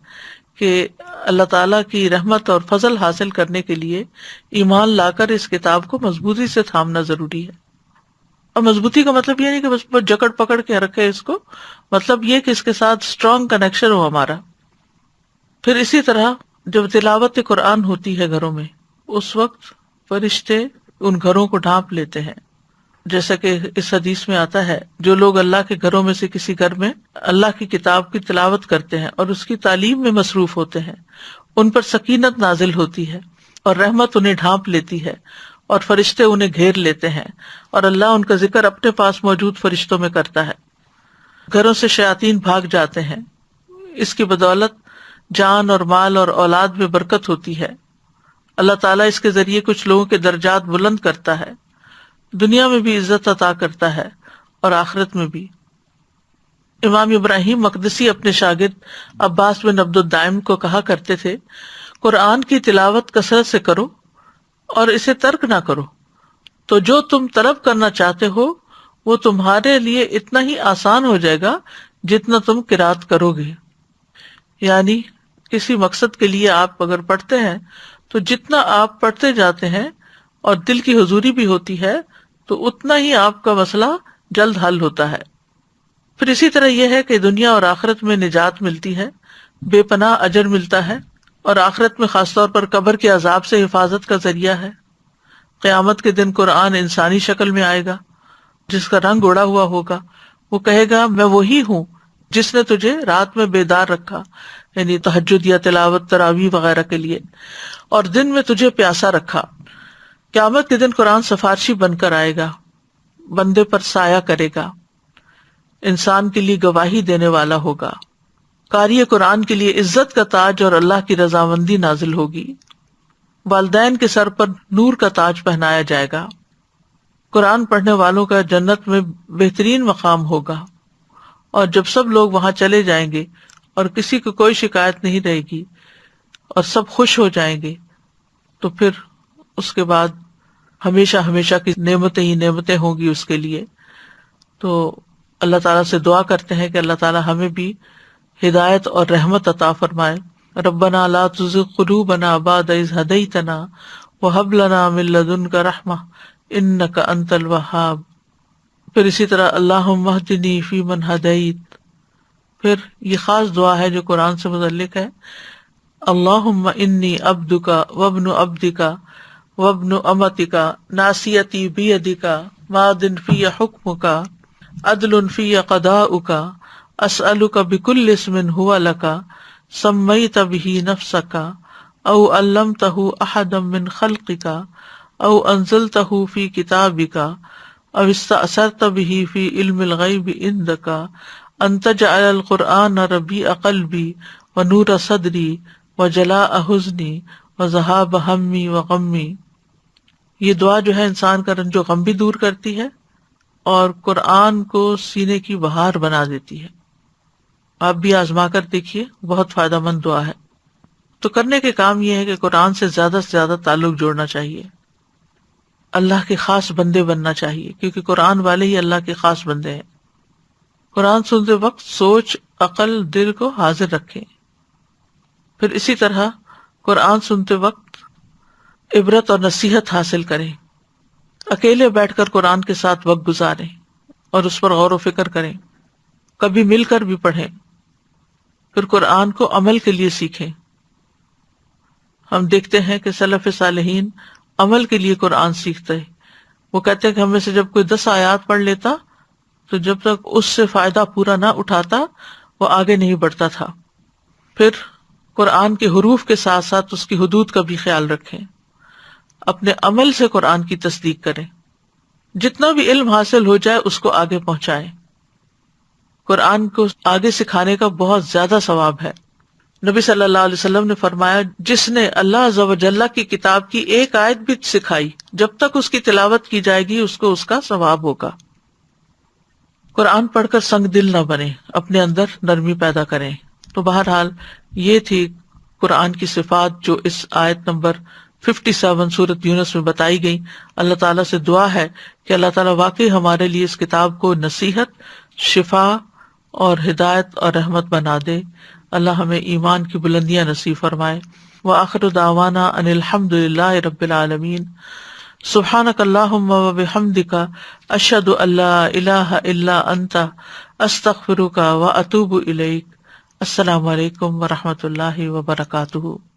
کہ اللہ تعالیٰ کی رحمت اور فضل حاصل کرنے کے لیے ایمان لا کر اس کتاب کو مضبوطی سے تھامنا ضروری ہے۔ اور مضبوطی کا مطلب یہ نہیں کہ بس جکڑ پکڑ کے رکھے اس کو، مطلب یہ کہ اس کے ساتھ اسٹرانگ کنیکشن ہو ہمارا۔ پھر اسی طرح جب تلاوت قرآن ہوتی ہے گھروں میں، اس وقت فرشتے ان گھروں کو ڈھانپ لیتے ہیں، جیسا کہ اس حدیث میں آتا ہے جو لوگ اللہ کے گھروں میں سے کسی گھر میں اللہ کی کتاب کی تلاوت کرتے ہیں اور اس کی تعلیم میں مصروف ہوتے ہیں، ان پر سکینت نازل ہوتی ہے اور رحمت انہیں ڈھانپ لیتی ہے، اور فرشتے انہیں گھیر لیتے ہیں، اور اللہ ان کا ذکر اپنے پاس موجود فرشتوں میں کرتا ہے۔ گھروں سے شیاطین بھاگ جاتے ہیں، اس کی بدولت جان اور مال اور اولاد میں برکت ہوتی ہے۔ اللہ تعالیٰ اس کے ذریعے کچھ لوگوں کے درجات بلند کرتا ہے، دنیا میں بھی عزت عطا کرتا ہے اور آخرت میں بھی۔ امام ابراہیم مقدسی اپنے شاگرد عباس بن عبد الدائم کو کہا کرتے تھے قرآن کی تلاوت کثرت سے کرو اور اسے ترک نہ کرو، تو جو تم طلب کرنا چاہتے ہو وہ تمہارے لیے اتنا ہی آسان ہو جائے گا جتنا تم قرات کرو گے۔ یعنی کسی مقصد کے لیے آپ اگر پڑھتے ہیں تو جتنا آپ پڑھتے جاتے ہیں اور دل کی حضوری بھی ہوتی ہے تو اتنا ہی آپ کا مسئلہ جلد حل ہوتا ہے۔ پھر اسی طرح یہ ہے کہ دنیا اور آخرت میں نجات ملتی ہے، بے پناہ اجر ملتا ہے، اور آخرت میں خاص طور پر قبر کے عذاب سے حفاظت کا ذریعہ ہے۔ قیامت کے دن قرآن انسانی شکل میں آئے گا جس کا رنگ اڑا ہوا ہوگا، وہ کہے گا میں وہی ہوں جس نے تجھے رات میں بیدار رکھا، یعنی تہجد یا تلاوت تراویح وغیرہ کے لیے، اور دن میں تجھے پیاسا رکھا۔ قیامت کے دن قرآن سفارشی بن کر آئے گا، بندے پر سایہ کرے گا، انسان کے لیے گواہی دینے والا ہوگا۔ قاری قرآن کے لیے عزت کا تاج اور اللہ کی رضامندی نازل ہوگی۔ والدین کے سر پر نور کا تاج پہنایا جائے گا۔ قرآن پڑھنے والوں کا جنت میں بہترین مقام ہوگا، اور جب سب لوگ وہاں چلے جائیں گے اور کسی کو کوئی شکایت نہیں رہے گی اور سب خوش ہو جائیں گے، تو پھر اس کے بعد ہمیشہ ہمیشہ کی نعمتیں ہی نعمتیں ہوں گی اس کے لیے۔ تو اللہ تعالیٰ سے دعا کرتے ہیں کہ اللہ تعالیٰ ہمیں بھی ہدایت اور رحمت عطا فرمائے۔ ربنا لا تزغ قلوبنا بعد اذ ہدیتنا وہب لنا من لدنک رحمہ انک انت الوہاب۔ پھر اسی طرح اللہم اہدنی فیمن ہدیت پھر یہ خاص دعا ہے جو قرآن سے متعلق ہے، اللہم انی عبدک وابن عبدک وابن امتک ناصیتی بیدک ماض فی حکمک عدل فی قضاؤک اسألک بکل اسم هو لک سمیت بہ نفسک او علمتہ احدا من خلقک او انزلتہ فی کتابک او استأثرت بہ فی علم الغیب عندک ان تجعل القرآن ربیع قلبی ونور صدری وجلاء حزنی وذہاب ہمی وغمی۔ یہ دعا جو ہے انسان کا رنج و غم بھی دور کرتی ہے اور قرآن کو سینے کی بہار بنا دیتی ہے۔ آپ بھی آزما کر دیکھیے، بہت فائدہ مند دعا ہے۔ تو کرنے کے کام یہ ہے کہ قرآن سے زیادہ تعلق جوڑنا چاہیے، اللہ کے خاص بندے بننا چاہیے، کیونکہ قرآن والے ہی اللہ کے خاص بندے ہیں۔ قرآن سنتے وقت سوچ، عقل، دل کو حاضر رکھیں۔ پھر اسی طرح قرآن سنتے وقت عبرت اور نصیحت حاصل کریں، اکیلے بیٹھ کر قرآن کے ساتھ وقت گزاریں اور اس پر غور و فکر کریں، کبھی مل کر بھی پڑھیں۔ پھر قرآن کو عمل کے لیے سیکھیں۔ ہم دیکھتے ہیں کہ سلف صالحین عمل کے لیے قرآن سیکھتے ہیں۔ وہ کہتے ہیں کہ ہمیں سے جب کوئی 10 آیات پڑھ لیتا تو جب تک اس سے فائدہ پورا نہ اٹھاتا وہ آگے نہیں بڑھتا تھا۔ پھر قرآن کے حروف کے ساتھ ساتھ اس کی حدود کا بھی خیال رکھیں، اپنے عمل سے قرآن کی تصدیق کریں، جتنا بھی علم حاصل ہو جائے اس کو آگے پہنچائیں۔ قرآن کو آگے سکھانے کا بہت زیادہ ثواب ہے۔ نبی صلی اللہ علیہ وسلم نے فرمایا، جس نے اللہ عز و جل کی کتاب کی ایک آیت بھی سکھائی، جب تک اس کی تلاوت کی جائے گی اس کو اس کا ثواب ہوگا۔ قرآن پڑھ کر سنگ دل نہ بنے، اپنے اندر نرمی پیدا کریں۔ تو بہرحال یہ تھی قرآن کی صفات جو اس آیت نمبر 57 سورۃ یونس میں بتائی گئی۔ اللہ تعالیٰ سے دعا ہے کہ اللہ تعالیٰ واقعی ہمارے لیے اس کتاب کو نصیحت، شفا اور ہدایت اور رحمت بنا دے۔ اللہ ہمیں ایمان کی بلندیاں نصیب فرمائے۔ وآخر دعوانا ان الحمد للہ رب العالمین۔ سبحانک اللہم وبحمدک اشہد ان لا الہ الا انت استغفرک واتوب الیک۔ السلام علیکم ورحمۃ اللہ وبرکاتہ۔